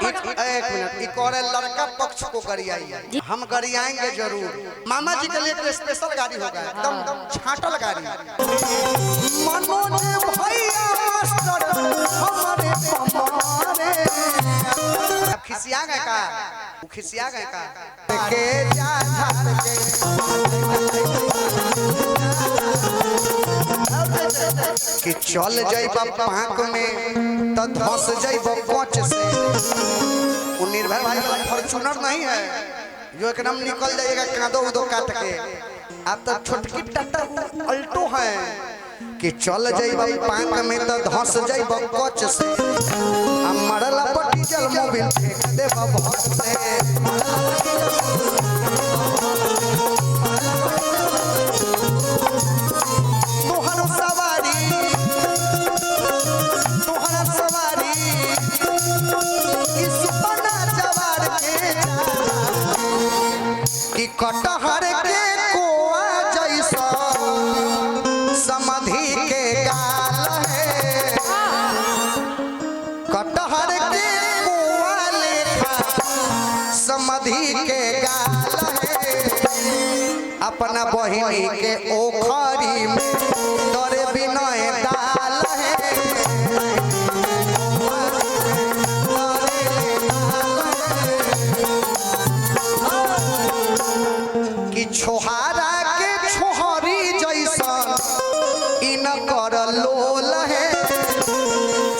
एक मिनट, एक और लड़का पक्ष को गरियाई, हम गरियाएंगे जरूर। मामा जी के लिए तो स्पेशल गाड़ी होगा, एकदम छाटल गाड़ी। मनोज भैया मास्टर हमारे हमारे, अब खिसिया गए का, खिसिया गए का के जा झाड़ के कि चल जाइबा पाक में तो धस जाइबा कोच से। वो निर्भय भाई वाला फॉर्च्यूनर नहीं है जो एकदम निकल जाएगा कांदो उदो काट के। आप तो छोटकी टाटा अल्टो है कि चल जाइबा पाक में तो धस जाइबा कोच से। हम मरला पर डीजल मोबिल फेंक देबा भोग से। कटहर के कोआ जैसा समाधि के गाल है, कटहर के कोआ लेखा समाधि के गाल है। अपना बहिनी के ओखरी में दरे बिनय दाल है। छोहारा के छोहरी जैसा इन कर लोल है।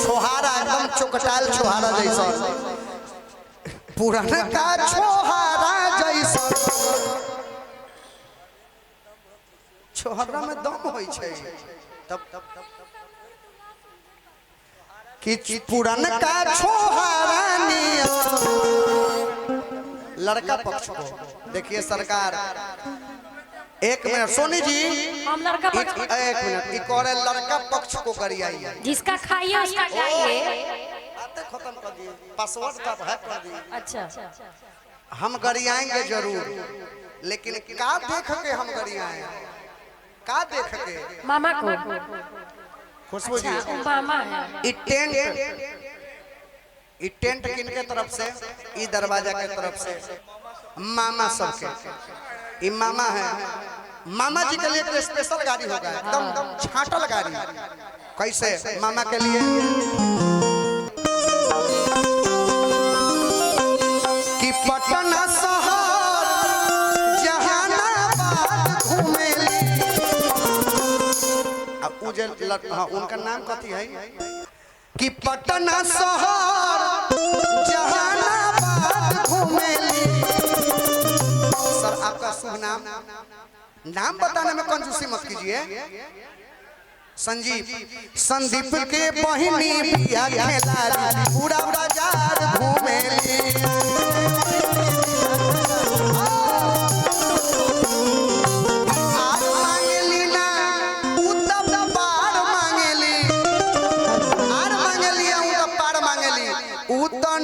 छोहारा एकदम चुकटाल छोहारा जैसा, पुराना का छोहारा जैसा। छोहारा में दम होई छे तब कि पुराना का छोहारा लड़का पक्ष को देखिए सरकार। एक मिनट सोनी जी, हम लड़का पक्ष एक मिनट, एक और लड़का पक्ष को गरियाई, जिसका खाइए उसका खाइए। आते खत्म कर दिए, पासवर्ड का है कर दिए। अच्छा, हम गरियाएंगे जरूर, लेकिन का देख के हम गरियाएं, का देख के मामा को खुशबू जी मामा ई टेंट किनके तरफ से, ई दरवाजा के तरफ से मामा सबके। ई मामा है, मामा जी के लिए तो स्पेशल गाड़ी होगा, एकदम छाटल गाड़ी। कैसे मामा के लिए कि पटना शहर जहानाबाद घूमेली। अब उजल उनका नाम कथी है कि पटना शहर जहानाबाद घूमेली। सर आपका शुभ नाम, नाम बताने में कंजूसी मत कीजिए। संजीव, संदीप के बहिनी बिया खेलारी पूरा बाजार घूमेली।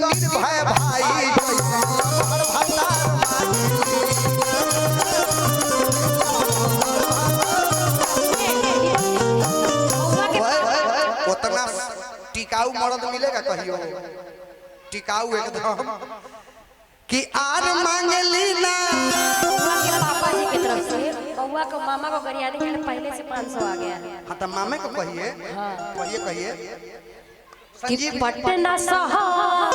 निर्भय भाई उतना टिकाऊ मर्द मिलेगा कहियो, टिकाऊ एकदम कि आर मांगली ना। पापा जी की तरफ से बउआ को मामा को गरियाने के लिए पहले से 500 आ गया। हाँ तो मामे को कहिए, कहिए कि पटना शहर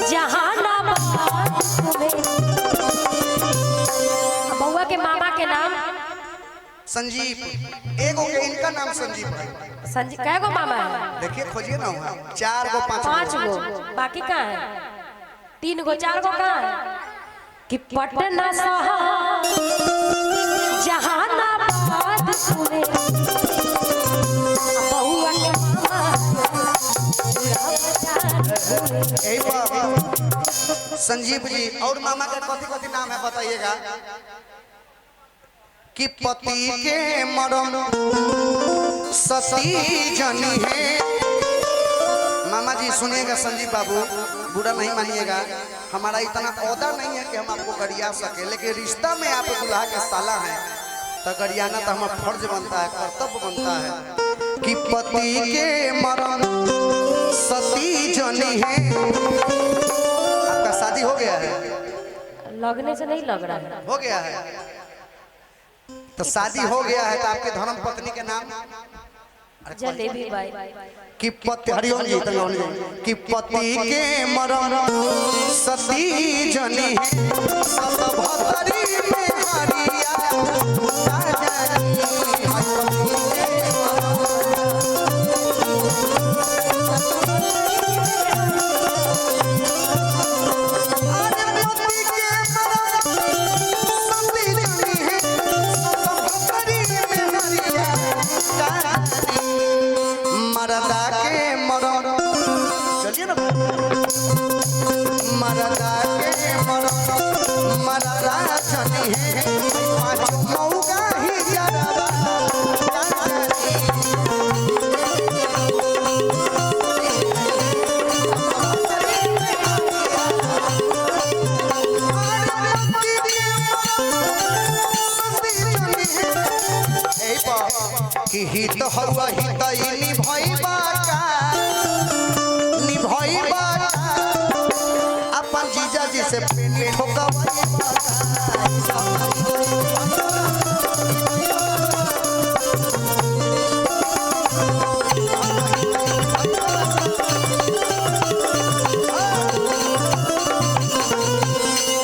जहानाबाद बउआ के मामा के नाम संजीव। एगो के इनका नाम संजीव है। संजीव कै गो मामा है? देखिए खोजिए ना, 4 गो 5 गो, बाकी कहाँ है? 3 गो 4 गो कहाँ है? कि पटना शहर जहानाबाद बउआ के संजीव जी। और मामा का कथी नाम है बताइएगा? कि पति के मरम सती जनी है। मामा जी सुनिएगा संजीव बाबू, बुरा नहीं मानिएगा, हमारा इतना औदा नहीं है कि हम आपको गरिया सके, लेकिन रिश्ता में आप दुल्हा के साला हैं तो गरियाना तो हमारा फर्ज बनता है, कर्तव्य बनता है। कि पति के मरम सती जनी है। आपका शादी हो गया है? लगने से नहीं लग रहा है। हो गया है तो शादी हो गया है तो आपके धर्म पत्नी के नाम जलेबी बाई कि पति हरिओम जी कि पति के मरम सती जनी है सब भतरी में हरिया मरदा के मरम चलिए ना मरदा के मरम मरदा जनी है मौका ही जरबा कि हित हवा हित निभैबा का निभैबा का अपन जीजा जी से पेनी ठोकबैबा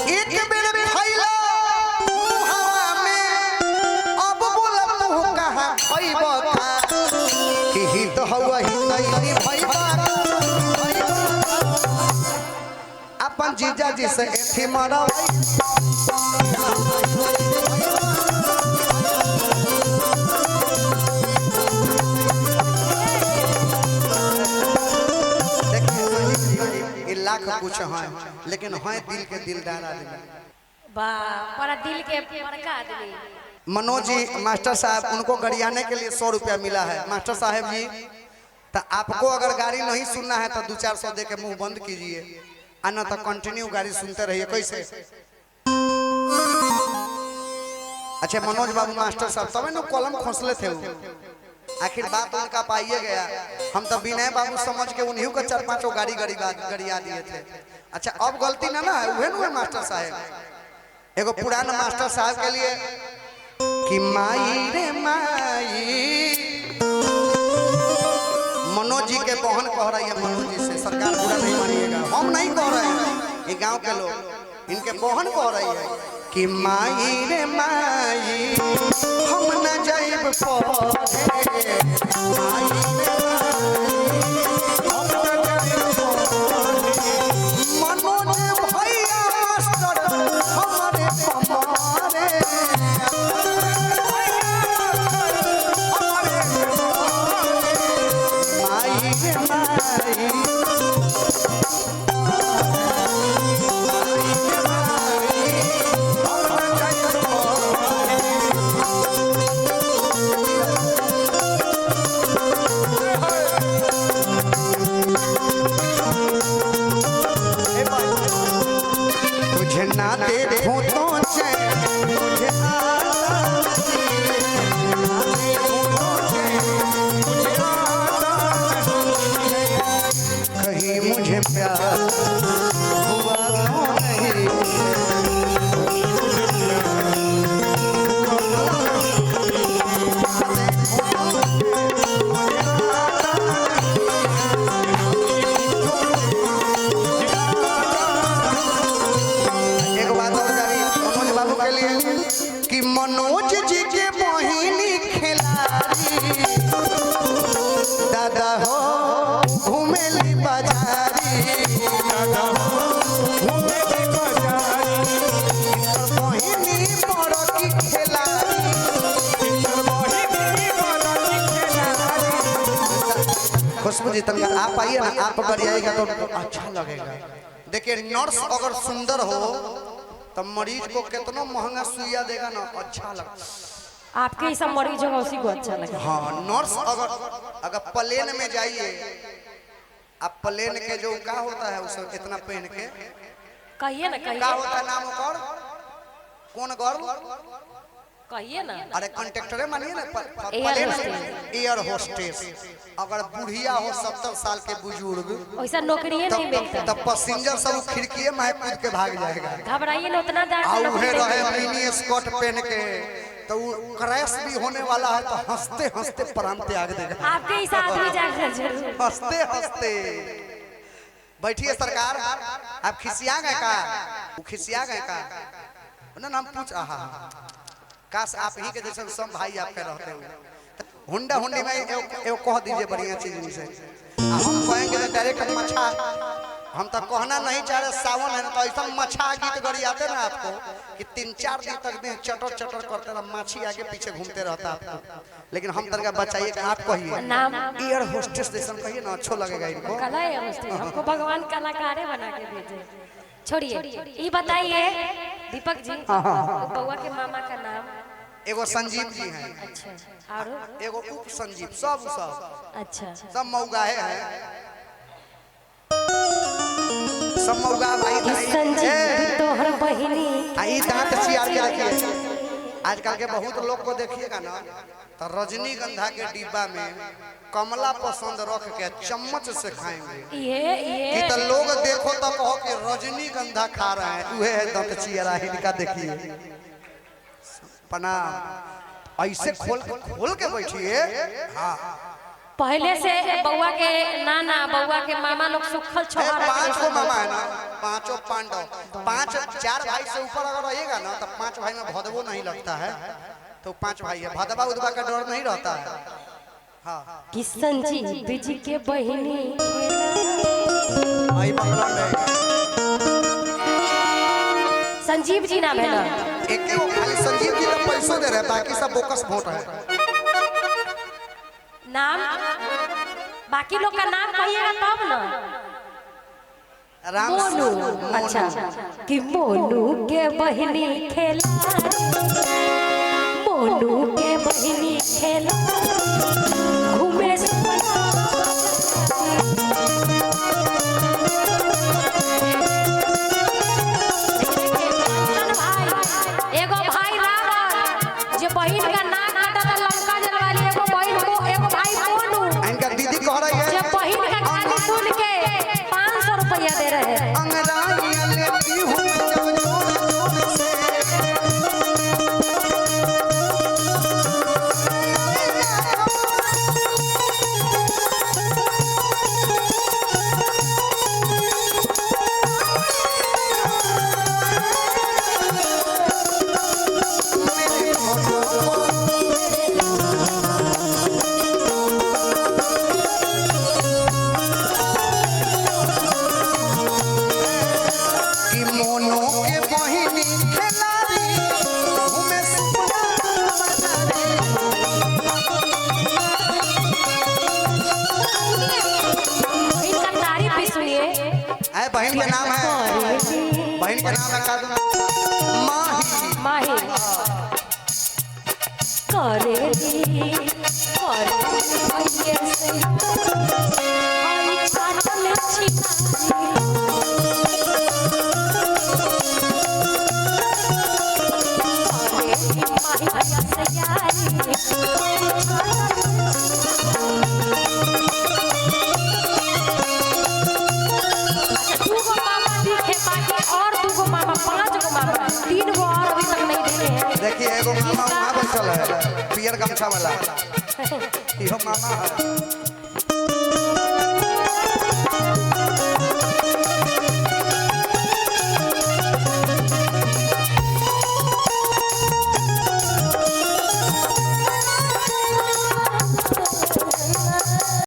एक बेर फैला हवा में अब बोला तू कहां पैबा कि हित हवा हित निभैबा अपन जीजा जी से एथी मरवाई देखिए लाख कुछ है लेकिन है दिल के दिलदार आदमी। वाह बड़ा दिल के बड़का आदमी। मनोज जी मास्टर साहब उनको गरियाने के लिए 100 रुपया मिला है। मास्टर साहब जी तो आपको अगर गाड़ी नहीं सुनना है तो 2-400 दे के मुंह बंद कीजिए आना तो कंटिन्यू गाड़ी सुनते रहिए। कैसे? अच्छा मनोज बाबू मास्टर साहब तब ना कलम खोसले थे वो। आखिर बात उनका पाइए गया। हम तो विनय बाबू समझ के उन्हीं को 4-5 गाड़ी गरिया दिए थे। अच्छा अब गलती ना है उहे नु मास्टर साहब एगो पुराना मास्टर साहब के लिए कि माई रे माई मनोज जी के बहन कह रही है। मनोज जी से सरकार बुरा नहीं मानिएगा, हम नहीं कह रहे हैं, ये गांव के लोग इनके बहन कह रही है कि माई रे माई हम न जाइब पढ़े माई रे मनोज भैया मास्टर हमारे हमारे माई रे माई तुझे ना देखूं तो चैन मुझे कहीं मुझे प्यार हुआ तो नहीं एक बात और जानी मनोज बाबू के लिए कि मनोज जी के बहिनी खिलाड़ी दादा हो घूमेली बाजारी दादा हो घूमेली बाजारी बहिनी बड़ की खिलाड़ी खुशबू जी तनिक आप आइए ना, आप अगर आइएगा तो अच्छा लगेगा। देखिए नर्स अगर सुंदर हो तो मरीज को कितना महंगा सुइया देगा ना अच्छा लगता। आपके ही सब मरीज होगा उसी को अच्छा लगे। हाँ नर्स अगर प्लेन में जाइए आप प्लेन के जो का होता है उसे इतना पहन के कहिए ना का कहिए। होता है नाम ओकर कौन गर्ल कहिए ना। अरे कंडक्टरे मानिए ना, एयर एयर होस्टेस। अगर बुढ़िया हो 70 साल के बुजुर्ग, वैसा नौकरी नहीं मिलता, तब पैसेंजर सब खिड़की में कूद के भाग जाएगा। घबराइए ना उतना उहे रहे मिनी स्कर्ट पहन के, तो क्रैश भी होने वाला है, तो हंसते हंसते प्राण त्याग देगा। आपके ही साथ भी जाकर जरूर हंसते हंसते बैठिए सरकार। आप खिसिया गए का? वो खिसिया गए का ना, नाम पूछ रहा। काश आप ही के जैसे सब भाई आपके रहते हुए। हुंडा हुंडी में एगो कह दीजिए बढ़िया चीज इनसे। हम कहेंगे तो डायरेक्ट मछा, हम तो कहना नहीं चाह रहे, सावन है ना, तो ऐसा मछा गीत गड़ी आते ना आपको कि 3-4 दिन तक दिन चटर चटर करते रह, माछी आगे पीछे घूमते रहता आपको। लेकिन हम तनका बचाइए कि आप कहिए नाम एयर होस्टेस जैसा कहिए ना, अच्छा लगेगा इनको। कला है हमको भगवान कलाकारे बना के भेजे। छोड़िए, ये बताइए दीपक जी, बउआ के मामा का नाम? एगो संजीव जी हैं। अच्छा, और एगो उप संजीव, सब अच्छा, सब मौगाए हैं, सब मौगा भाई। संजीव तोहर बहिनी आई दांत चियार के रखिए। आजकल के बहुत लोग को देखिएगा ना, तो रजनीगंधा के डिब्बा में कमला पसंद रख के चम्मच से खाएंगे। ये तो लोग देखो तो कहो कि रजनीगंधा खा रहे हैं, वह है दांत चियारा। इनका देखिए पना, ऐसे खोल के बैठिए। हाँ, पहले से बउआ के नाना बउआ के मामा लोग सुखल छोहारा 5 को मामा है ना, 5 पांडव। 4 भाई से ऊपर अगर रहिएगा ना, तो 5 भाई में भदवो नहीं लगता है, तो 5 भाई है, भदवा उदवा का डर नहीं रहता है। हाँ, कि संजीव जी के बहिनी आई भगवान है। संजीव जी नाम है ना, एक खाली संजीव जी तो पैसों दे रहे, बाकी सब बोकस वोट है। नाम बाकी लोग का नाम कहिएगा तब ना। राम मोनू, अच्छा, कि मोनू के बहिनी खेला, मोनू के बहिनी खेला, घूमे एगो भाई रावण जो बहिन का नाक काटा लंका जलवाली, एगो बहिन को एगो भाई मोनू, इनका दीदी कह रही है जब बहिन का गाली सुन के 500 रुपया दे रहे हैं। अंगराइयां लेती हूँ जब जोर से। बहन का नाम है, बहन का नाम रखा माही। माही करेगी भैया से आई छातल करेगी माही भैया से यारी। और 2 गो मामा, 5 गो मामा, 3 गो और अभी तक नहीं देखे हैं। देखिए एगो मामा वहाँ बैठल है पियर गमछा वाला, इहो मामा है।